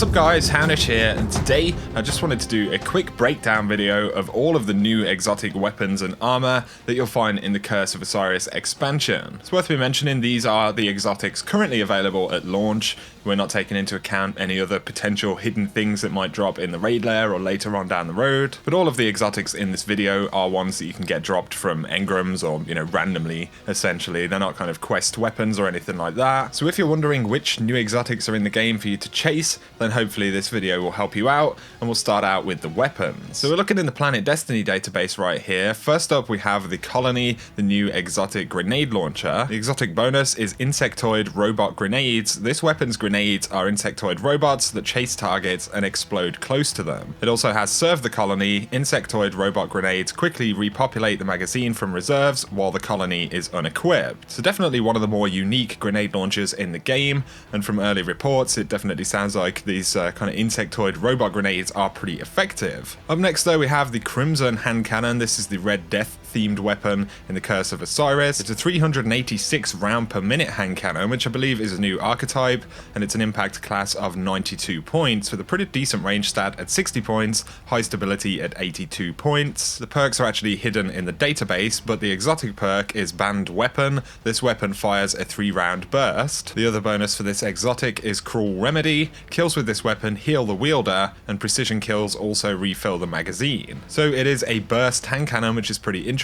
What's up guys, Hownish here, and today I just wanted to do a quick breakdown video of all of the new exotic weapons and armor that you'll find in the Curse of Osiris expansion. It's worth me mentioning these are the exotics currently available at launch. We're not taking into account any other potential hidden things that might drop in the raid lair or later on down the road, but all of the exotics in this video are ones that you can get dropped from engrams or, randomly, essentially. They're not kind of quest weapons or anything like that. So if you're wondering which new exotics are in the game for you to chase, then hopefully this video will help you out, and we'll start out with the weapons. So we're looking in the Planet Destiny database right here. First up we have the Colony, the new exotic grenade launcher. The exotic bonus is Insectoid Robot Grenades. This weapon's grenades are insectoid robots that chase targets and explode close to them. It also has Serve the Colony. Insectoid robot grenades quickly repopulate the magazine from reserves while the colony is unequipped. So definitely one of the more unique grenade launchers in the game, and from early reports it definitely sounds like these kind of insectoid robot grenades are pretty effective. Up next though we have the Crimson Hand Cannon. This is the Red Death themed weapon in the Curse of Osiris. It's a 386 round per minute hand cannon, which I believe is a new archetype, and it's an impact class of 92 points with a pretty decent range stat at 60 points, high stability at 82 points. The perks are actually hidden in the database, but the exotic perk is Banned Weapon. This weapon fires a 3-round burst. The other bonus for this exotic is Cruel Remedy. Kills with this weapon heal the wielder, and precision kills also refill the magazine. So it is a burst hand cannon, which is pretty interesting.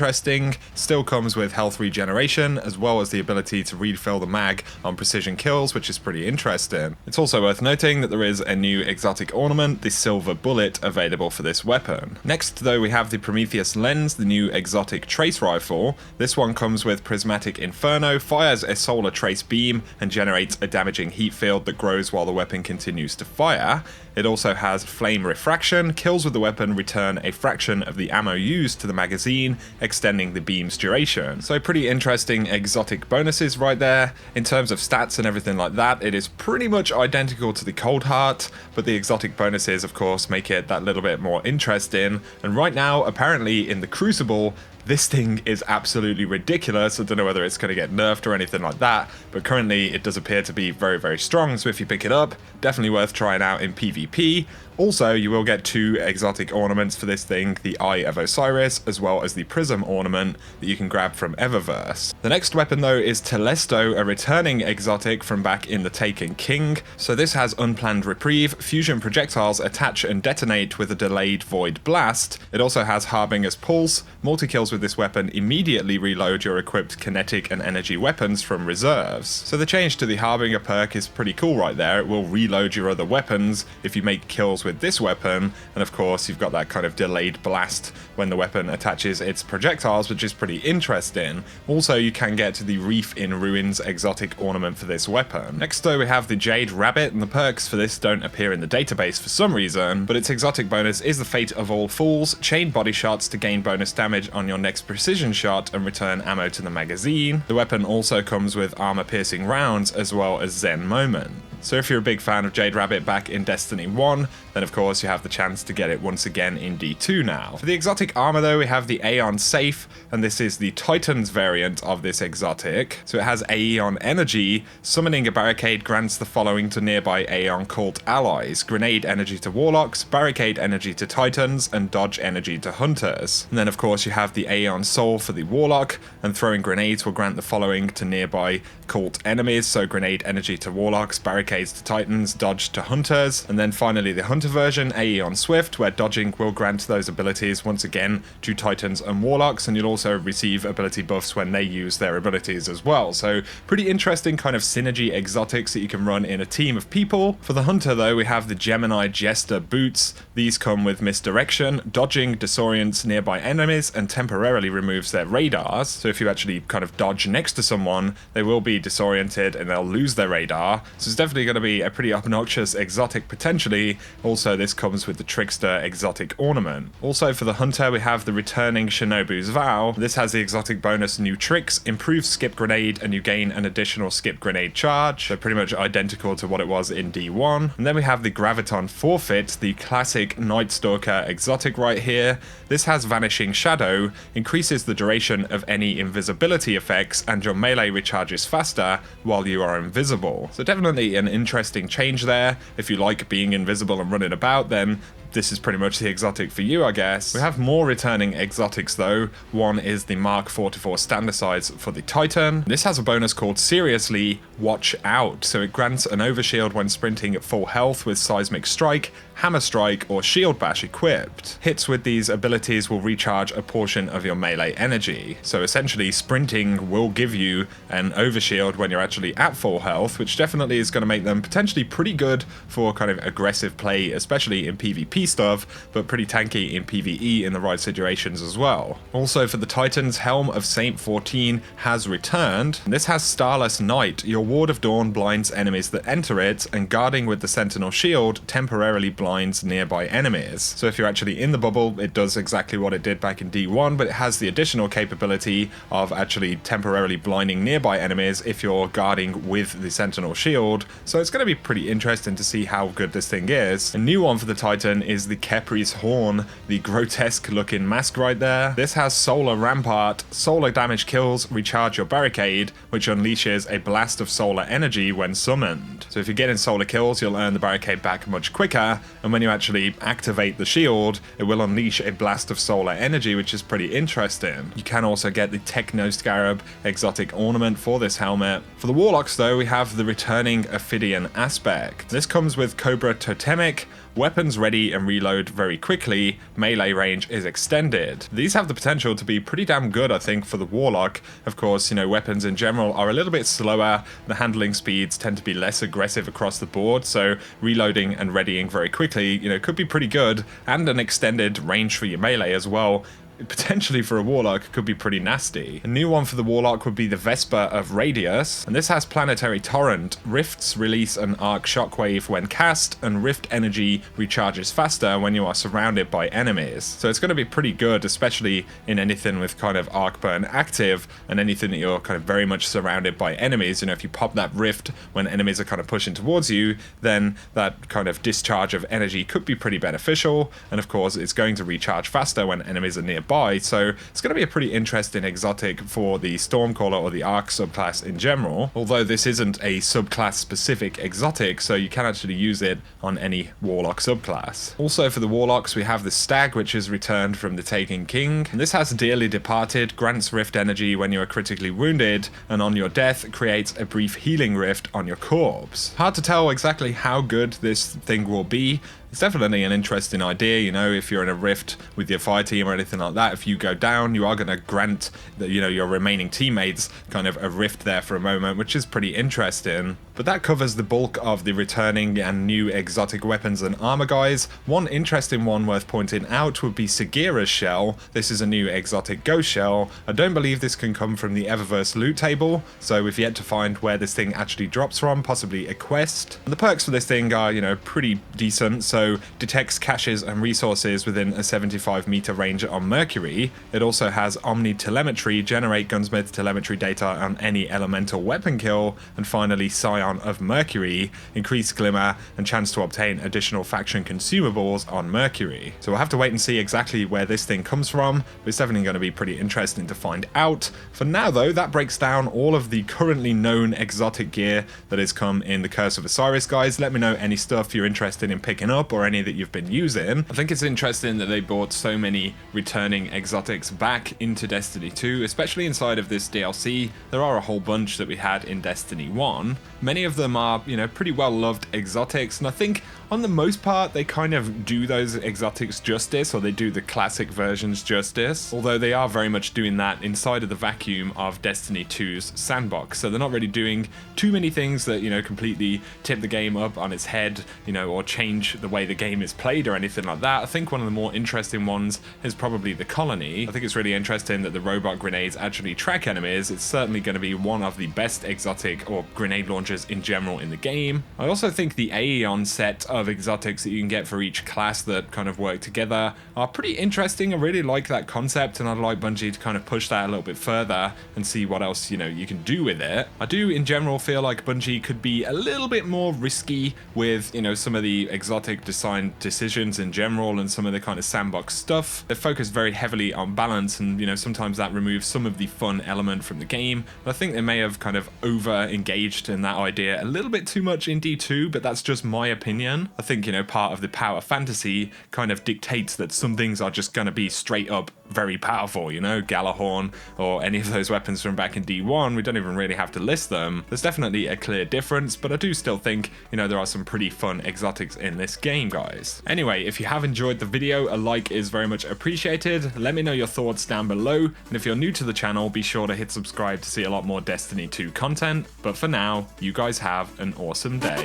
Still comes with health regeneration, as well as the ability to refill the mag on precision kills, which is pretty interesting. It's also worth noting that there is a new exotic ornament, the Silver Bullet, available for this weapon. Next though we have the Prometheus Lens, the new exotic trace rifle. This one comes with Prismatic Inferno, fires a solar trace beam, and generates a damaging heat field that grows while the weapon continues to fire. It also has Flame Refraction. Kills with the weapon return a fraction of the ammo used to the magazine, extending the beam's duration. So pretty interesting exotic bonuses right there. In terms of stats and everything like that, it is pretty much identical to the Cold Heart, but the exotic bonuses of course make it that little bit more interesting. And right now, apparently in the Crucible, this thing is absolutely ridiculous. I don't know whether it's going to get nerfed or anything like that, but currently it does appear to be very, very strong. So if you pick it up, definitely worth trying out in PvP. Also, you will get 2 exotic ornaments for this thing, the Eye of Osiris, as well as the Prism ornament that you can grab from Eververse. The next weapon though is Telesto, a returning exotic from back in the Taken King. So this has Unplanned Reprieve, fusion projectiles attach and detonate with a delayed Void Blast. It also has Harbinger's Pulse. Multi-kills with this weapon immediately reload your equipped kinetic and energy weapons from reserves. So the change to the Harbinger perk is pretty cool right there. It will reload your other weapons if you make kills with this weapon, and of course you've got that kind of delayed blast when the weapon attaches its projectiles, which is pretty interesting. Also, you can get to the Reef in Ruins exotic ornament for this weapon. Next though we have the Jade Rabbit, and the perks for this don't appear in the database for some reason, but its exotic bonus is the Fate of All Fools. Chain body shots to gain bonus damage on your next precision shot and return ammo to the magazine. The weapon also comes with armor piercing rounds as well as Zen Moment. So if you're a big fan of Jade Rabbit back in Destiny 1, then of course you have the chance to get it once again in D2 now. For the exotic armor though, we have the Aeon Safe, and this is the Titans variant of this exotic. So it has Aeon Energy. Summoning a barricade grants the following to nearby Aeon cult allies: Grenade Energy to Warlocks, Barricade Energy to Titans, and Dodge Energy to Hunters. And then of course you have the Aeon Soul for the Warlock, and throwing grenades will grant the following to nearby cult enemies: so Grenade Energy to Warlocks, Barricades to Titans, Dodge to Hunters. And then finally the Hunter version, Aeon Swift, where dodging will grant those abilities once again to Titans and Warlocks, and you'll also receive ability buffs when they use their abilities as well. So pretty interesting kind of synergy exotics that you can run in a team of people. For the Hunter though, we have the Gemini Jester boots. These come with misdirection. Dodging disorients nearby enemies and temporarily removes their radars. So if you actually kind of dodge next to someone, they will be disoriented and they'll lose their radar. So it's definitely going to be a pretty obnoxious exotic potentially. Also, this comes with the Trickster exotic ornament. Also for the Hunter, we have the returning Shinobis Valve. This has the exotic bonus New Tricks, improves skip grenade, and you gain an additional skip grenade charge. So pretty much identical to what it was in D1. And then we have the Graviton Forfeit, the classic Night Stalker exotic right here. This has Vanishing Shadow, increases the duration of any invisibility effects, and your melee recharges faster while you are invisible. So definitely an an interesting change there. If you like being invisible and running about, then this is pretty much the exotic for you, I guess. We have more returning exotics though. One is the Mark 44 Standardsize for the Titan. This has a bonus called Seriously Watch Out. So it grants an overshield when sprinting at full health with Seismic Strike, Hammer Strike, or Shield Bash equipped. Hits with these abilities will recharge a portion of your melee energy. So essentially sprinting will give you an overshield when you're actually at full health, which definitely is going to make them potentially pretty good for kind of aggressive play, especially in PvP stuff, but pretty tanky in PvE in the right situations as well. Also for the Titans, Helm of Saint14 has returned. This has Starless Night. Your Ward of Dawn blinds enemies that enter it, and guarding with the Sentinel Shield temporarily blinds nearby enemies. So if you're actually in the bubble, it does exactly what it did back in D1, but it has the additional capability of actually temporarily blinding nearby enemies if you're guarding with the Sentinel Shield. So it's going to be pretty interesting to see how good this thing is. A new one for the Titan is the Capris Horn, the grotesque looking mask right there. This has Solar Rampart. Solar damage kills recharge your barricade, which unleashes a blast of solar energy when summoned. So if you're getting solar kills, you'll earn the barricade back much quicker, and when you actually activate the shield, it will unleash a blast of solar energy, which is pretty interesting. You can also get the Techno Scarab exotic ornament for this helmet. For the Warlocks though, we have the returning Ophidian Aspect. This comes with Cobra Totemic, weapons ready and reload very quickly, melee range is extended. These have the potential to be pretty damn good, I think, for the Warlock. Of course, you know, weapons in general are a little bit slower, the handling speeds tend to be less aggressive across the board, so reloading and readying very quickly, you know, could be pretty good, and an extended range for your melee as well. Potentially for a Warlock could be pretty nasty. A new one for the Warlock would be the Vesper of Radius, and this has Planetary Torrent. Rifts release an arc shockwave when cast, and rift energy recharges faster when you are surrounded by enemies. So it's going to be pretty good, especially in anything with kind of arc burn active, and anything that you're kind of very much surrounded by enemies. You know, if you pop that rift when enemies are kind of pushing towards you, then that kind of discharge of energy could be pretty beneficial, and of course it's going to recharge faster when enemies are nearby. So it's going to be a pretty interesting exotic for the Stormcaller or the Arc subclass in general, although this isn't a subclass specific exotic, so you can actually use it on any Warlock subclass. Also for the Warlocks, we have the Stag, which is returned from the Taken King. And this has Dearly Departed, grants rift energy when you are critically wounded, and on your death creates a brief healing rift on your corpse. Hard to tell exactly how good this thing will be. It's definitely an interesting idea, you know, if you're in a rift with your fire team or anything like that, if you go down, you are going to grant the, you know, your remaining teammates kind of a rift there for a moment, which is pretty interesting. But that covers the bulk of the returning and new exotic weapons and armor, guys. One interesting one worth pointing out would be Sagira's Shell. This is a new exotic Goshell. I don't believe this can come from the Eververse loot table, so we've yet to find where this thing actually drops from, possibly a quest. And the perks for this thing are, you know, pretty decent. So detects caches and resources within a 75-meter range on Mercury. It also has Omni Telemetry, generate gunsmith telemetry data on any elemental weapon kill, and finally Scion of Mercury, increased glimmer and chance to obtain additional faction consumables on Mercury. So we'll have to wait and see exactly where this thing comes from, but it's definitely going to be pretty interesting to find out. For now though, that breaks down all of the currently known exotic gear that has come in the Curse of Osiris, guys. Let me know any stuff you're interested in picking up or any that you've been using. I think it's interesting that they brought so many returning exotics back into Destiny 2, especially inside of this DLC. There are a whole bunch that we had in Destiny 1. Many of them are, you know, pretty well loved exotics, and I think on the most part they kind of do those exotics justice, or they do the classic versions justice, although they are very much doing that inside of the vacuum of Destiny 2's sandbox. So they're not really doing too many things that, you know, completely tip the game up on its head, you know, or change the way the game is played or anything like that. I think one of the more interesting ones is probably the Colony. I think it's really interesting that the robot grenades actually track enemies. It's certainly going to be one of the best exotic or grenade launchers in general in the game. I also think the Aeon set of exotics that you can get for each class that kind of work together are pretty interesting. I really like that concept, and I'd like Bungie to kind of push that a little bit further and see what else, you know, you can do with it. I do in general feel like Bungie could be a little bit more risky with, you know, some of the exotic design decisions in general and some of the kind of sandbox stuff. They focus very heavily on balance, and, you know, sometimes that removes some of the fun element from the game. But I think they may have kind of over engaged in that idea idea a little bit too much in D2, but that's just my opinion. I think, you know, part of the power fantasy kind of dictates that some things are just gonna be straight up very powerful, you know, Gjallarhorn or any of those weapons from back in D1, we don't even really have to list them. There's definitely a clear difference, but I do still think, you know, there are some pretty fun exotics in this game, guys. Anyway, if you have enjoyed the video, a like is very much appreciated. Let me know your thoughts down below, and if you're new to the channel, be sure to hit subscribe to see a lot more Destiny 2 content. But for now, you guys have an awesome day.